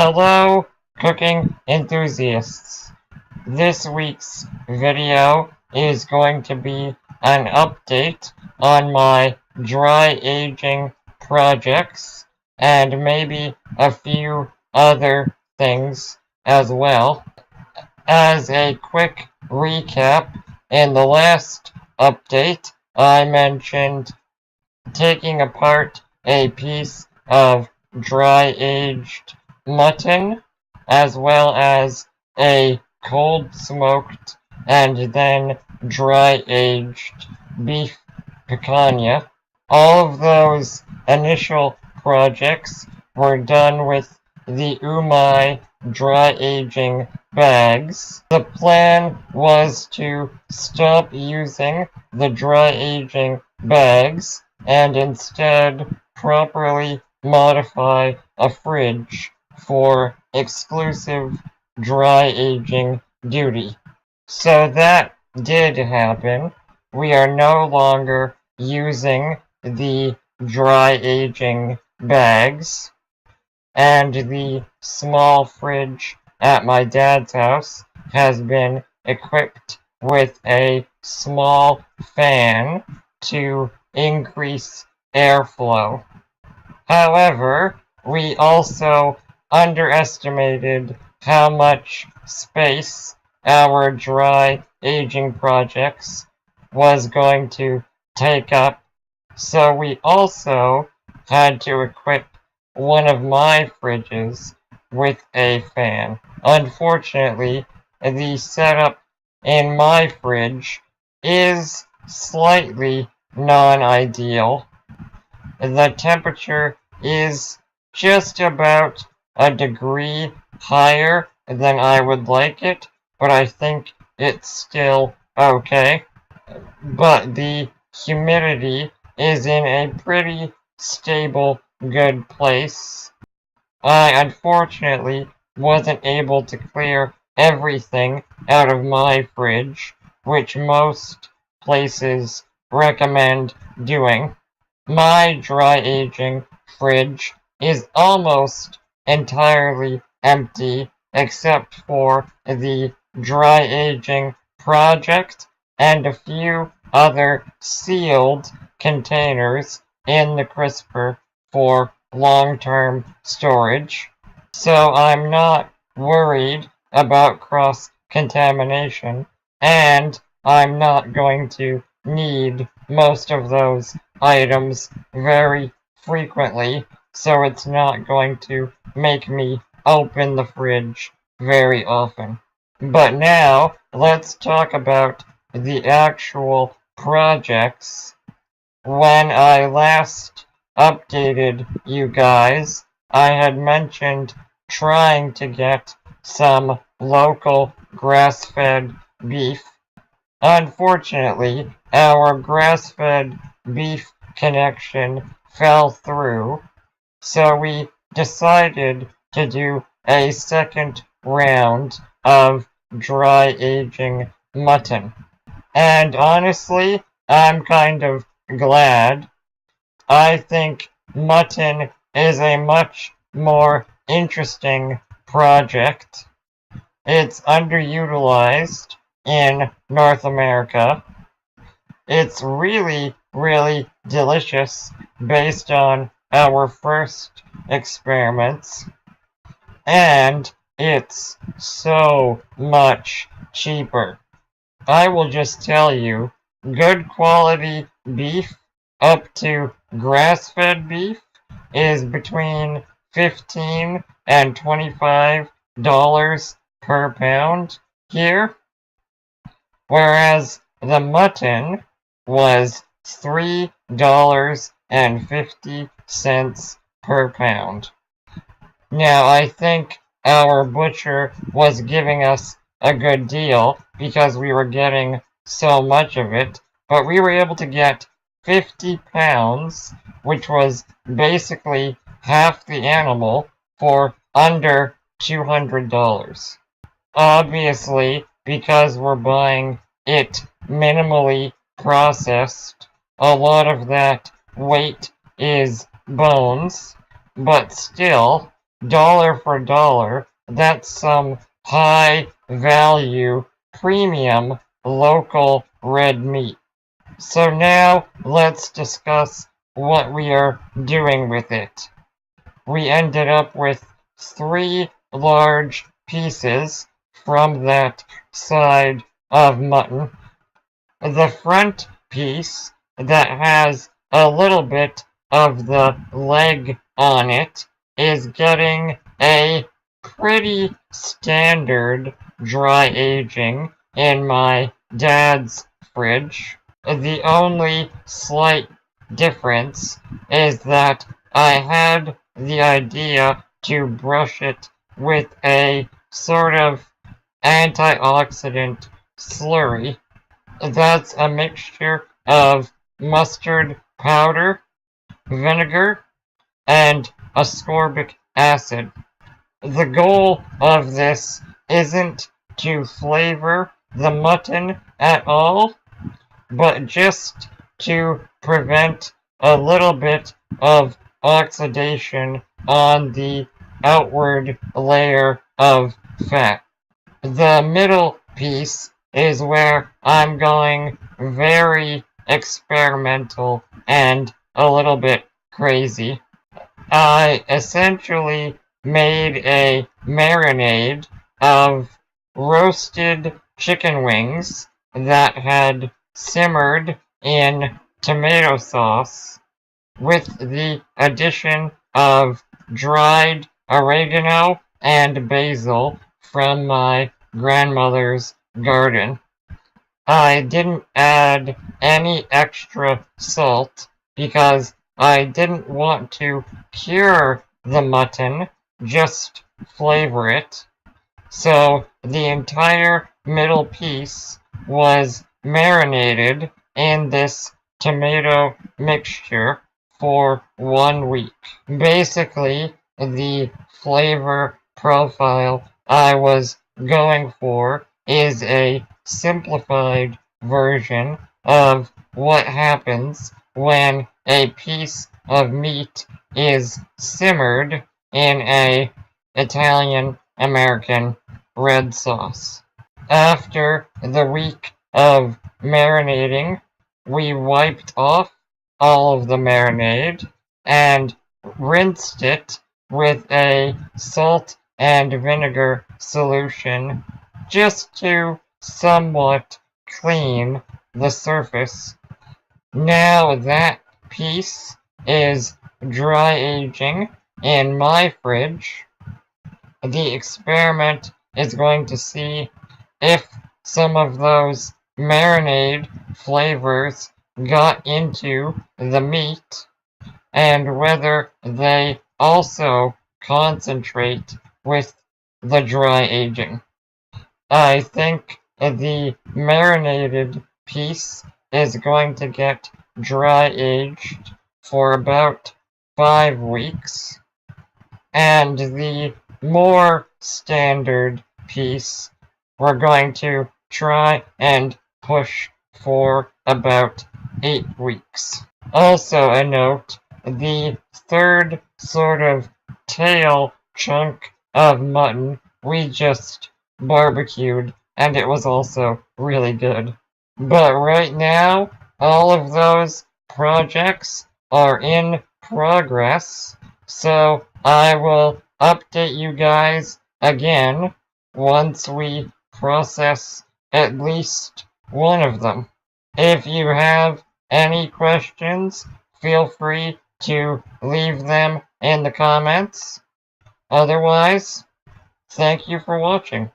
Hello, cooking enthusiasts. This week's video is going to be an update on my dry aging projects and maybe a few other things as well. As a quick recap, in the last update, I mentioned taking apart a piece of dry-aged mutton, as well as a cold-smoked and then dry-aged beef picanha. All of those initial projects were done with the Umai dry aging bags. The plan was to stop using the dry aging bags and instead properly modify a fridge for exclusive dry aging duty. So that did happen. We are no longer using the dry aging bags, and the small fridge at my dad's house has been equipped with a small fan to increase airflow. However, we also underestimated how much space our dry aging projects was going to take up, so we also had to equip one of my fridges with a fan. Unfortunately, the setup in my fridge is slightly non-ideal. The temperature is just about a degree higher than I would like it, but I think it's still okay. But the humidity is in a pretty stable, good place. I unfortunately wasn't able to clear everything out of my fridge, which most places recommend doing. My dry aging fridge is almost entirely empty except for the dry aging project and a few other sealed containers in the crisper for long-term storage. So I'm not worried about cross-contamination, and I'm not going to need most of those items very frequently, so it's not going to make me open the fridge very often. But now, let's talk about the actual projects. When I last updated you guys, I had mentioned trying to get some local grass-fed beef. Unfortunately, our grass-fed beef connection fell through, so we decided to do a second round of dry aging mutton. And honestly, I'm kind of glad. I think mutton is a much more interesting project. It's underutilized in North America. It's really, really delicious based on our first experiments. And it's so much cheaper. I will just tell you, good quality beef up to grass-fed beef is between $15 and $25 per pound here, whereas the mutton was $3.50 per pound. Now, I think our butcher was giving us a good deal because we were getting so much of it, but we were able to get 50 pounds, which was basically half the animal, for under $200. Obviously, because we're buying it minimally processed, a lot of that weight is bones, but still, dollar for dollar, that's some high value, premium, local red meat. So now let's discuss what we are doing with it. We ended up with 3 large pieces from that side of mutton. The front piece that has a little bit of the leg on it is getting a pretty standard dry aging in my dad's fridge. The only slight difference is that I had the idea to brush it with a sort of antioxidant slurry. That's a mixture of mustard powder, vinegar, and ascorbic acid. The goal of this isn't to flavor the mutton at all, but just to prevent a little bit of oxidation on the outward layer of fat. The middle piece is where I'm going very experimental and a little bit crazy. I essentially made a marinade of roasted chicken wings that had simmered in tomato sauce with the addition of dried oregano and basil from my grandmother's garden. I didn't add any extra salt because I didn't want to cure the mutton, just flavor it. So the entire middle piece was marinated in this tomato mixture for 1 week. Basically, the flavor profile I was going for is a simplified version of what happens when a piece of meat is simmered in a Italian-American red sauce. After the week of marinating, we wiped off all of the marinade and rinsed it with a salt and vinegar solution just to somewhat clean the surface. Now that piece is dry aging in my fridge. The experiment is going to see if some of those marinade flavors got into the meat and whether they also concentrate with the dry aging. I think the marinated piece is going to get dry aged for about 5 weeks, and the more standard piece we're going to try and push for about 8 weeks. Also a note, the third sort of tail chunk of mutton we just barbecued, and it was also really good. But right now, all of those projects are in progress, so I will update you guys again once we process at least one of them. If you have any questions, feel free to leave them in the comments. Otherwise, thank you for watching.